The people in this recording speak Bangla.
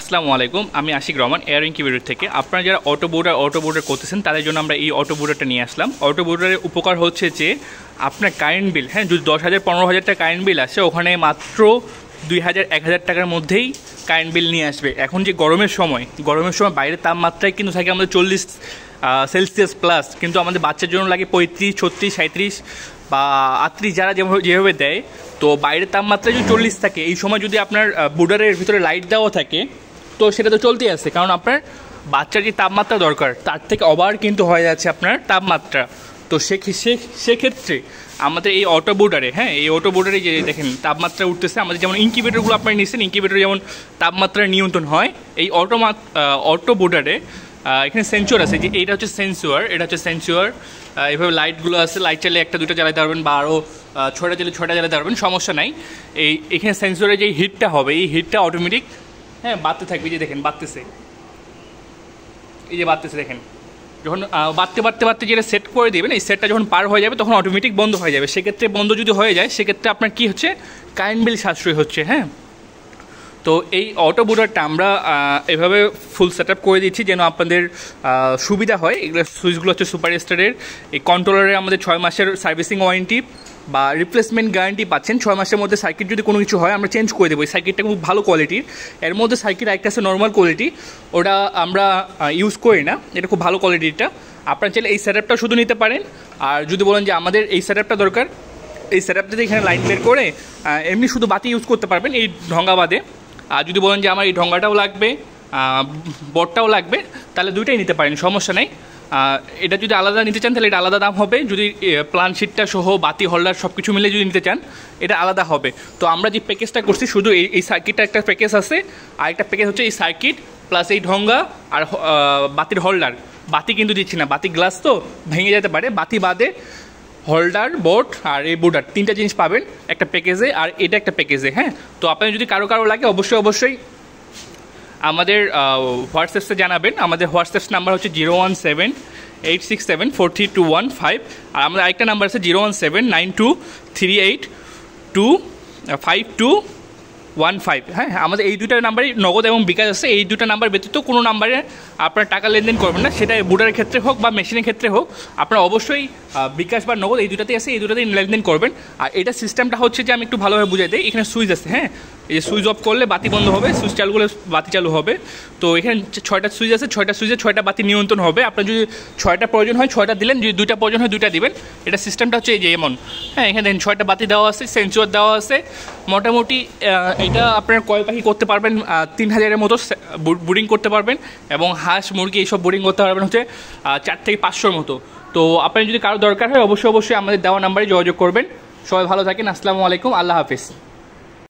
আসসালামু আলাইকুম, আমি আশিক রহমান এয়ার ইনকিউবেটর থেকে। আপনারা যারা অটো বোর্ডার করতেছেন তাদের জন্য আমরা এই অটো বোর্ডারটা নিয়ে আসলাম। অটো বোর্ডারের উপকার হচ্ছে যে আপনার কারেন্ট বিল, যদি 10,000 15,000 টাকা কারেন্ট বিল আসে, ওখানে মাত্র 2,000 1,000 টাকার মধ্যেই কারেন্ট বিল নিয়ে আসবে। এখন যে গরমের সময় বাইরের তাপমাত্রায় কিন্তু থাকে আমাদের 40 সেলসিয়াস প্লাস, কিন্তু আমাদের বাচ্চার জন্য লাগে 35 36 37 বা 38, যারা যেভাবে দেয়। তো বাইরের তাপমাত্রা যদি 40 থাকে, এই সময় যদি আপনার বোর্ডারের ভিতরে লাইট দেওয়া থাকে, তো সেটা তো চলতেই আছে, কারণ আপনার বাচ্চার যে তাপমাত্রা দরকার তার থেকে ওভার কিন্তু হয়ে যাচ্ছে আপনার তাপমাত্রা। তো সেক্ষেত্রে আমাদের এই অটো বোর্ডারে এই অটো বোর্ডারে যে দেখেন তাপমাত্রা উঠতেছে, আমাদের যেমন ইনকিউবেটরগুলো আপনারা নিচ্ছেন, ইনকিউবেটর যেমন তাপমাত্রা নিয়ন্ত্রণ হয়, এই অটো বোর্ডারে এখানে সেন্সর আছে। যে এটা হচ্ছে সেন্সর, এভাবে লাইটগুলো আছে, লাইট চাইলে একটা দুটো জ্বালাতে পারবেন বা আরও 6টা চাইলে 6টা জ্বালাতে পারবেন, সমস্যা নাই। এখানে সেন্সরে যে হিটটা হবে, এই হিটটা অটোমেটিক বাড়তে থাকবে। যে দেখেন বাড়তেছে, এই যে বাড়তেছে দেখেন। যখন বাড়তে যেটা সেট করে দেবেন, এই সেটটা যখন পার হয়ে যাবে তখন অটোমেটিক বন্ধ হয়ে যাবে। সেক্ষেত্রে বন্ধ যদি হয়ে যায়, সেক্ষেত্রে আপনার কী হচ্ছে, কারেন্ট বিল সাশ্রয় হচ্ছে। তো এই অটো বোর্ডারটা আমরা এভাবে ফুল সেট আপ করে দিচ্ছি যেন আপনাদের সুবিধা হয়। এগুলো সুইচগুলো হচ্ছে সুপার স্টারের। এই কন্ট্রোলারে আমাদের 6 মাসের সার্ভিসিং ওয়ারেন্টি বা রিপ্লেসমেন্ট গ্যারান্টি পাচ্ছেন। 6 মাসের মধ্যে সার্কিট যদি কোনো কিছু হয় আমরা চেঞ্জ করে দেবো। এই সার্কিটটা খুব ভালো কোয়ালিটির। এর মধ্যে সার্কিট একটা আছে নর্মাল কোয়ালিটি, ওটা আমরা ইউজ করি না, এটা খুব ভালো কোয়ালিটিটা। আপনারা চাইলে এই সেট আপটা শুধু নিতে পারেন। আর যদি বলেন যে আমাদের এই সেট আপটা দরকার, এই সেট আপটাতে এখানে লাইন বের করে এমনি শুধু বাতি ইউজ করতে পারবেন এই ঢঙ্গা বাদে। আর যদি বলেন যে আমার এই ঢঙ্গাটাও লাগবে, বোর্ডটাও লাগবে, তাহলে দুইটাই নিতে পারেন, সমস্যা নেই। এটা যদি আলাদা নিতে চান তাহলে এটা আলাদা দাম হবে। যদি প্লান শিটটা সহ বাতি হোল্ডার সব কিছু মিলে যদি নিতে চান, এটা আলাদা হবে। তো আমরা যে প্যাকেজটা করছি, শুধু এই সার্কিটটা একটা প্যাকেজ আছে, আর একটা প্যাকেজ হচ্ছে এই সার্কিট প্লাস এই ঢঙ্গা আর বাতির হোল্ডার। বাতি কিন্তু দিচ্ছি না, বাতি গ্লাস তো ভেঙে যেতে পারে। বাতি বাদে হোল্ডার, বোর্ড আর এই বোর্ডার, 3টা জিনিস পাবেন একটা প্যাকেজে, আর এটা একটা প্যাকেজে। তো আপনার যদি কারো লাগে অবশ্যই আমাদের হোয়াটসঅ্যাপে জানাবেন। আমাদের হোয়াটসঅ্যাপ নাম্বার হচ্ছে 017-867-43215। আর আমাদের আরেকটা নাম্বার আছে 017-9238-25215। আমাদের এই দুটো নাম্বারই নগদ এবং বিকাশ আছে। এই দুটো নাম্বার ব্যতীত কোনো নাম্বারে আপনারা টাকা লেনদেন করবেন না, সেটা বোর্ডারের ক্ষেত্রে হোক বা মেশিনের ক্ষেত্রে হোক। আপনারা অবশ্যই বিকাশ বা নগদ এই দুটাতেই আছে, এই দুটাতেই লেনদেন করবেন। আর এটা সিস্টেমটা হচ্ছে যে আমি একটু ভালোভাবে বুঝাই দিই। এখানে সুইচ আছে, এই যে সুইচ অফ করলে বাতি বন্ধ হবে, সুইচ চালু করলে বাতি চালু হবে। তো এখানে 6টা সুইচ আছে, 6টা সুইচে 6টা বাতি নিয়ন্ত্রণ হবে। আপনার যদি 6টা প্রয়োজন হয় 6টা দিলেন, যদি 2টা প্রয়োজন হয় 2টা দিবেন। এটা সিস্টেমটা হচ্ছে এই যে এমন। এখানে দেখেন 6টা বাতি দেওয়া আছে, সেন্সর দেওয়া আছে। মোটামুটি এটা আপনার কয়েল পাখি করতে পারবেন 3,000-এর মতো বোর্ডিং করতে পারবেন, এবং হাঁস মুরগি এইসব বোর্ডিং করতে পারবেন হচ্ছে 4 থেকে 500-র মতো। তো আপনার যদি কারো দরকার হয় অবশ্যই আমাদের দেওয়া নাম্বারে যোগাযোগ করবেন। সবাই ভালো থাকেন, আসসালামু আলাইকুম, আল্লাহ হাফিজ।